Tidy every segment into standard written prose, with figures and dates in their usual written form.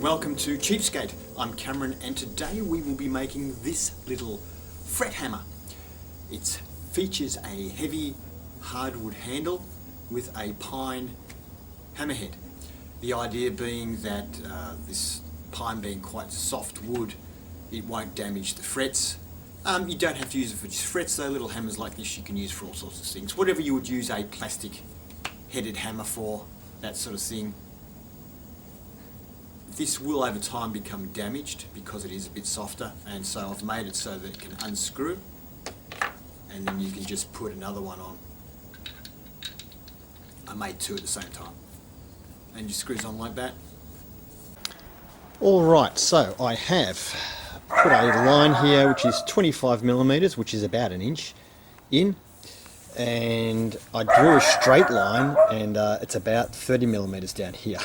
welcome to Cheapskate. I'm Cameron and today we will be making this little fret hammer. It features a heavy hardwood handle with a pine hammerhead. The idea being that this pine being quite soft wood, it won't damage the frets. You don't have to use it for just frets though. Little hammers like this you can use for all sorts of things. Whatever you would use a plastic headed hammer for, that sort of thing. This will over time become damaged because it is a bit softer, and so I've made it so that it can unscrew and then you can just put another one on. I made two at the same time and just screws on like that. Alright, so I have put a line here which is 25 millimeters, which is about an inch in, and I drew a straight line and it's about 30 millimeters down here.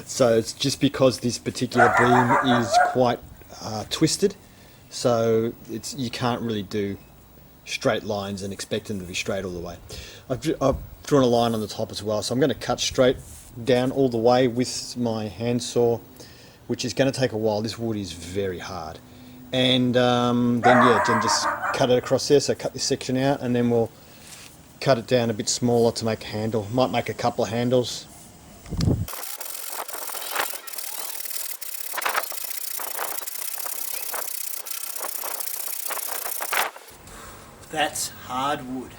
So it's just because this particular beam is quite twisted, so you can't really do straight lines and expect them to be straight all the way. I've drawn a line on the top as well, so I'm going to cut straight down all the way with my handsaw, which is going to take a while. This wood is very hard, and then just cut it across there. So cut this section out and then we'll cut it down a bit smaller to make a handle. Might make a couple of handles. That's hardwood.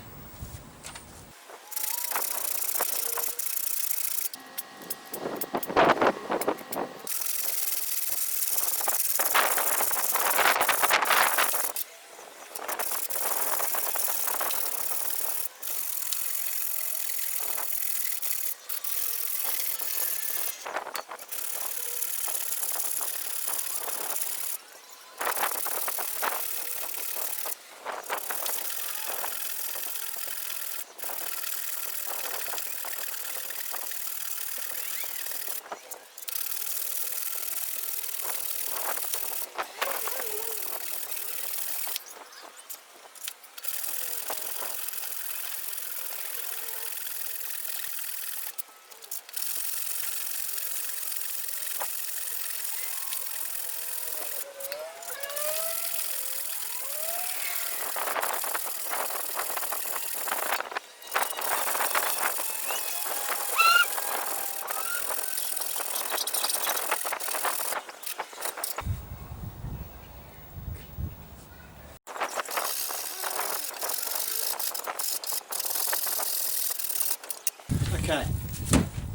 Okay,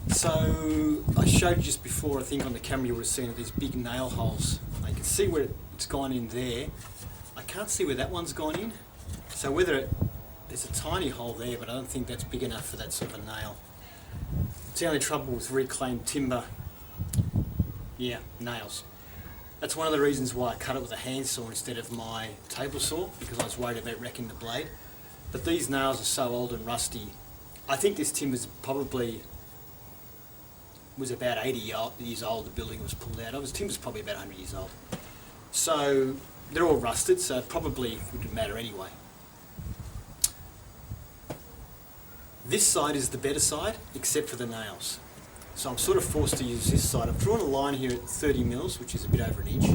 so I showed you just before, I think on the camera you would have seen these big nail holes. You can see where it's gone in there. I can't see where that one's gone in. So there's a tiny hole there, but I don't think that's big enough for that sort of a nail. It's the only trouble with reclaimed timber. Yeah, nails. That's one of the reasons why I cut it with a handsaw instead of my table saw, because I was worried about wrecking the blade. But these nails are so old and rusty. I think this timber was about 80 years old. The building was pulled out. Timber's probably about 100 years old. So they're all rusted, so it probably wouldn't matter anyway. This side is the better side, except for the nails. So I'm sort of forced to use this side. I've drawn a line here at 30 mils, which is a bit over an inch.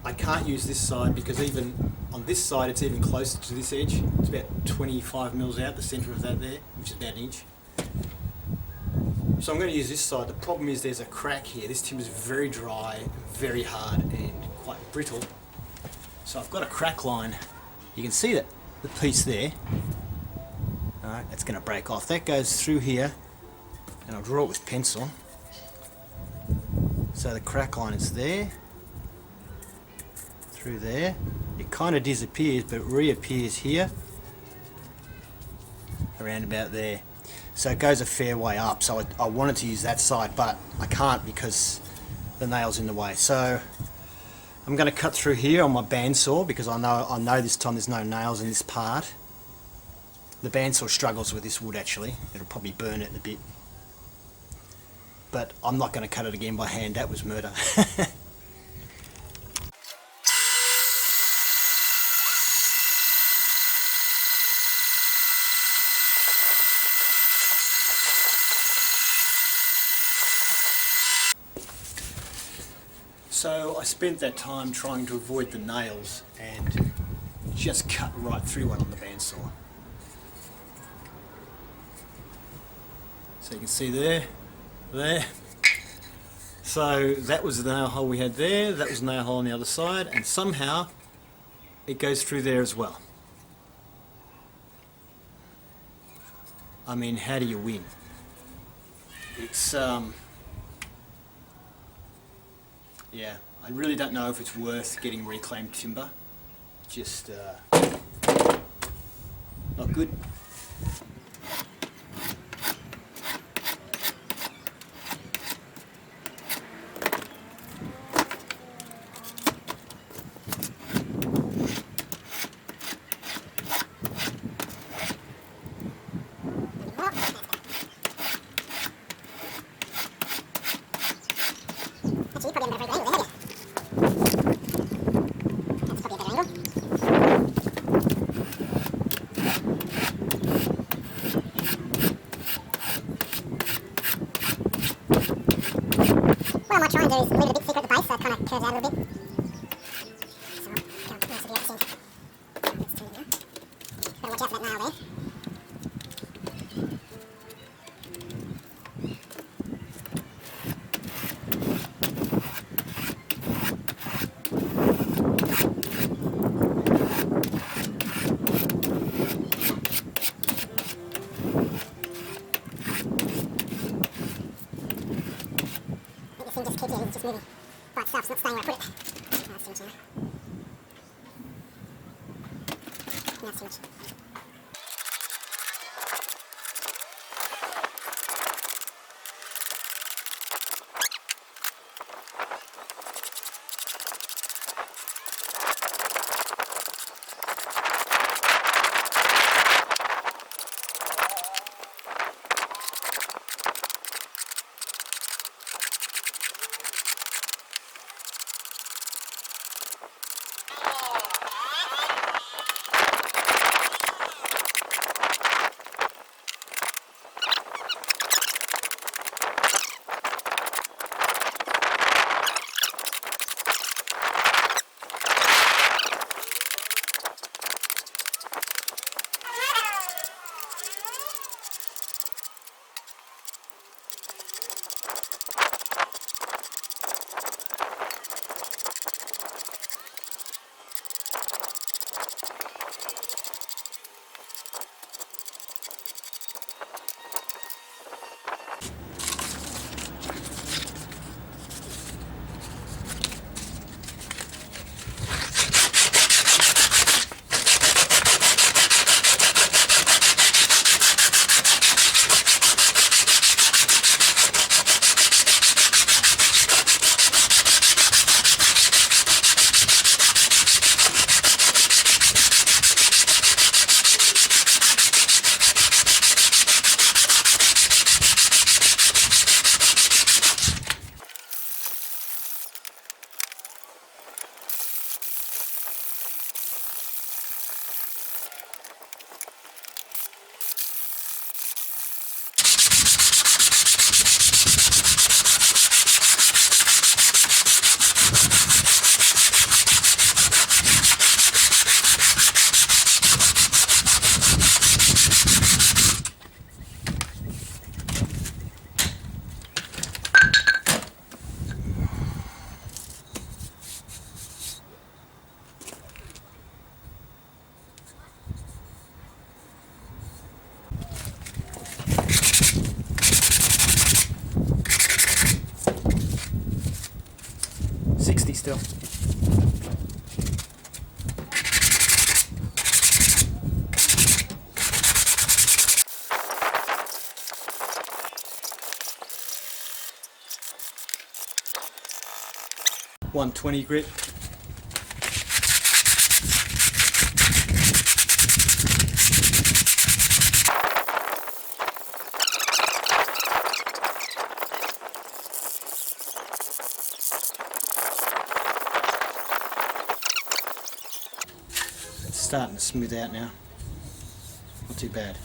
I can't use this side because even on this side it's even closer to this edge. It's about 25 mils out, the centre of that there, which is about an inch. So I'm going to use this side. The problem is there's a crack here. This timber is very dry, very hard and quite brittle. So I've got a crack line. You can see that the piece there. Alright, that's going to break off. That goes through here, and I'll draw it with pencil. So the crack line is there, through there. It kind of disappears, but it reappears here, around about there. So it goes a fair way up. So I wanted to use that side, but I can't because the nail's in the way. So I'm going to cut through here on my bandsaw because I know this time there's no nails in this part. The bandsaw struggles with this wood actually. It'll probably burn it a bit. But I'm not going to cut it again by hand. That was murder. So I spent that time trying to avoid the nails and just cut right through one on the bandsaw. So you can see there. So that was the nail hole we had there, that was the nail hole on the other side, and somehow it goes through there as well. I mean, how do you win? It's, yeah, I really don't know if it's worth getting reclaimed timber. Just, not good. What I might try and do is leave it a bit thicker at the base so it kind of curves out a little bit. So, better watch out for that nail there. Thing just keeps, yeah, it's just moving by itself, it's not staying where I put it. No, that's too much now. No, that's too much. Still. .120 grit. Starting to smooth out now. Not too bad.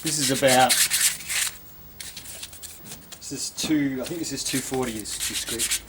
This is about, I think this is 240 is discrete.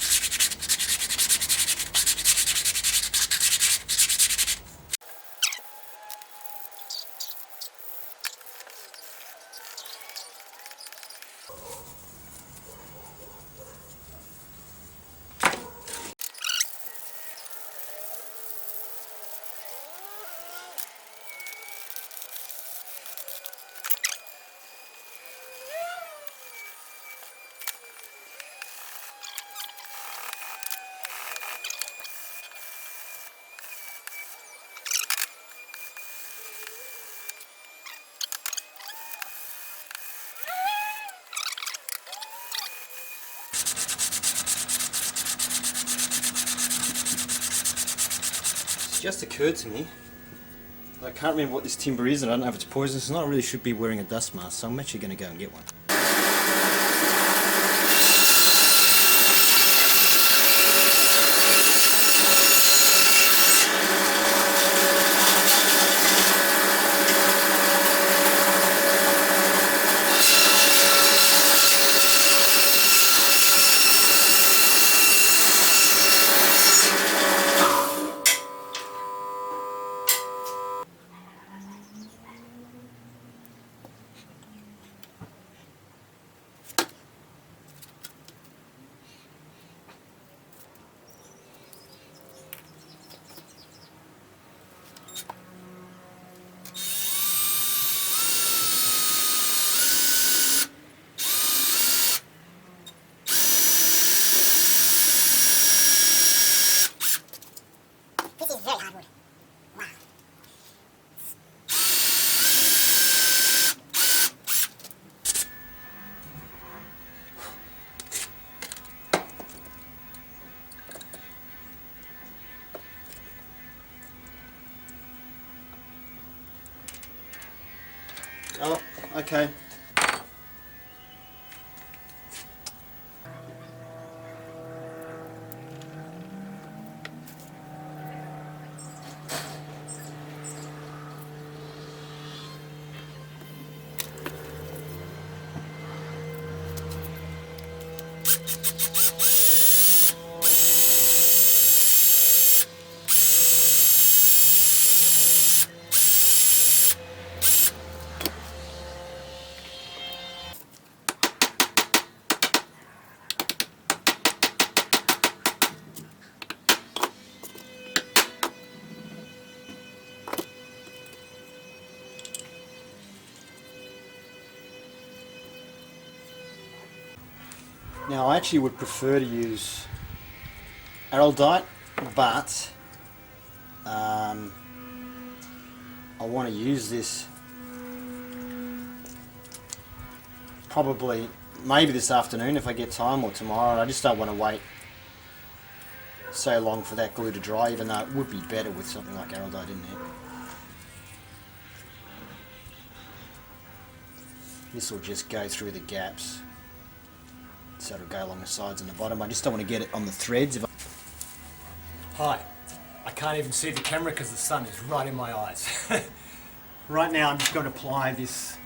It just occurred to me, I can't remember what this timber is, and I don't know if it's poisonous or not. I really should be wearing a dust mask, so I'm actually going to go and get one. This is very hardwood. Wow. Oh, okay. Now I actually would prefer to use araldite, but I want to use this probably maybe this afternoon if I get time, or tomorrow. I just don't want to wait so long for that glue to dry, even though it would be better with something like araldite in there. This will just go through the gaps. So it'll go along the sides and the bottom. I just don't want to get it on the threads. Hi, I can't even see the camera because the sun is right in my eyes. Right now I'm just going to apply this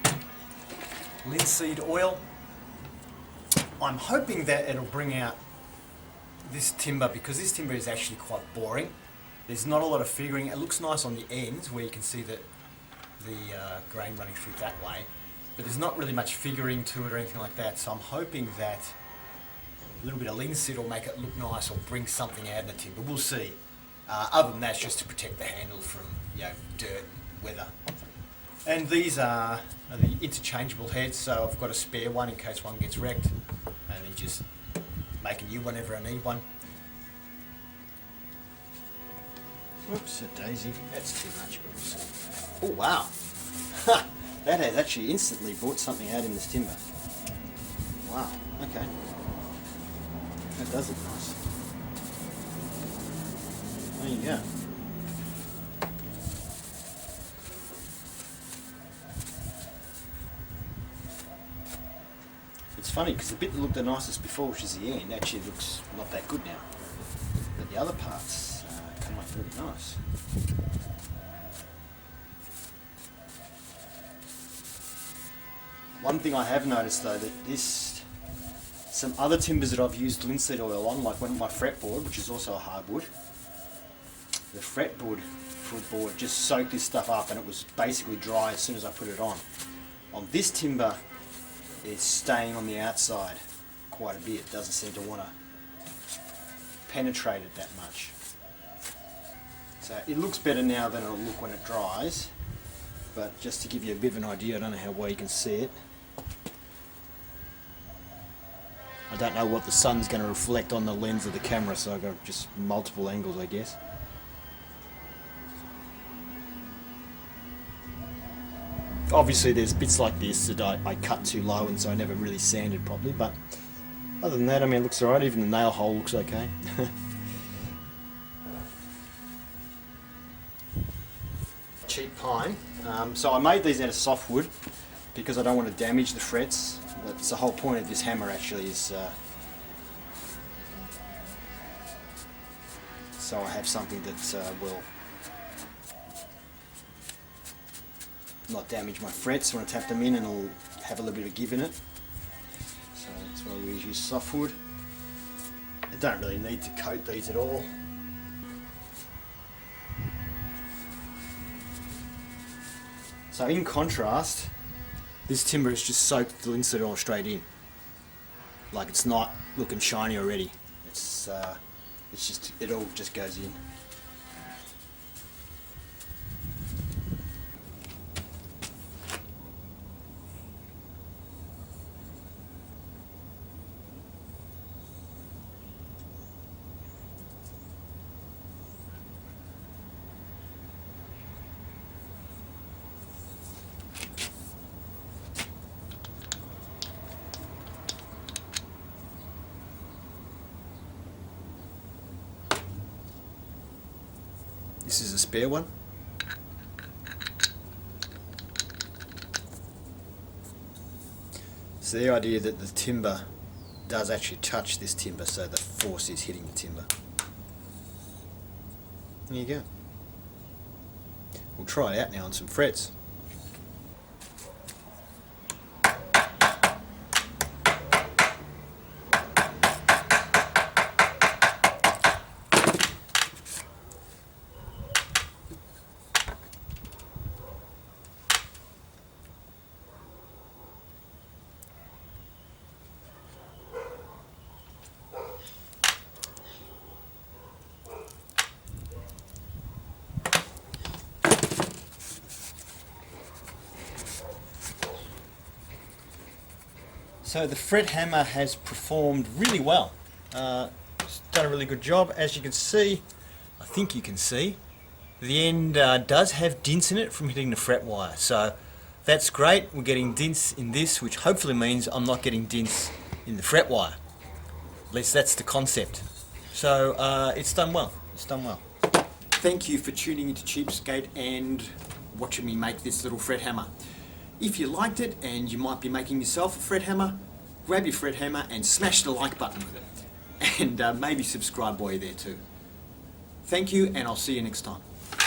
linseed oil. I'm hoping that it'll bring out this timber, because this timber is actually quite boring. There's not a lot of figuring. It looks nice on the ends where you can see that the grain running through that way, but there's not really much figuring to it or anything like that. So I'm hoping that a little bit of linseed will make it look nice or bring something out in the timber. We'll see. Other than that, it's just to protect the handle from, you know, dirt, weather. And these are the interchangeable heads, so I've got a spare one in case one gets wrecked, and then just make a new one whenever I need one. Whoops, a daisy. That's too much. Oh wow! That has actually instantly brought something out in this timber. Wow. Okay. That does look nice. There you go. It's funny because the bit that looked the nicest before, which is the end, actually looks not that good now. But the other parts come up really nice. One thing I have noticed though, that some other timbers that I've used linseed oil on, like my fretboard, which is also a hardwood, the footboard just soaked this stuff up and it was basically dry as soon as I put it on. On this timber, it's staying on the outside quite a bit. It doesn't seem to want to penetrate it that much. So it looks better now than it'll look when it dries, but just to give you a bit of an idea, I don't know how well you can see it. I don't know what the sun's going to reflect on the lens of the camera, so I've got just multiple angles, I guess. Obviously there's bits like this that I cut too low and so I never really sanded properly, but other than that, I mean, it looks alright. Even the nail hole looks okay. Cheap pine. So I made these out of softwood because I don't want to damage the frets. That's the whole point of this hammer actually, is so I have something that will not damage my frets when I tap them in, and it'll have a little bit of give in it. So that's why we use softwood. I don't really need to coat these at all. So in contrast, this timber has just soaked the linseed oil straight in. Like, it's not looking shiny already. It's just, it all just goes in. This is a spare one. So the idea that the timber does actually touch this timber, so the force is hitting the timber. There you go. We'll try it out now on some frets. So the fret hammer has performed really well. It's done a really good job. As you can see, I think you can see, the end does have dints in it from hitting the fret wire. So that's great. We're getting dints in this, which hopefully means I'm not getting dints in the fret wire. At least that's the concept. So it's done well. It's done well. Thank you for tuning into Cheapskate and watching me make this little fret hammer. If you liked it and you might be making yourself a fret hammer, grab your fret hammer and smash the like button with it. And maybe subscribe while you're there too. Thank you, and I'll see you next time.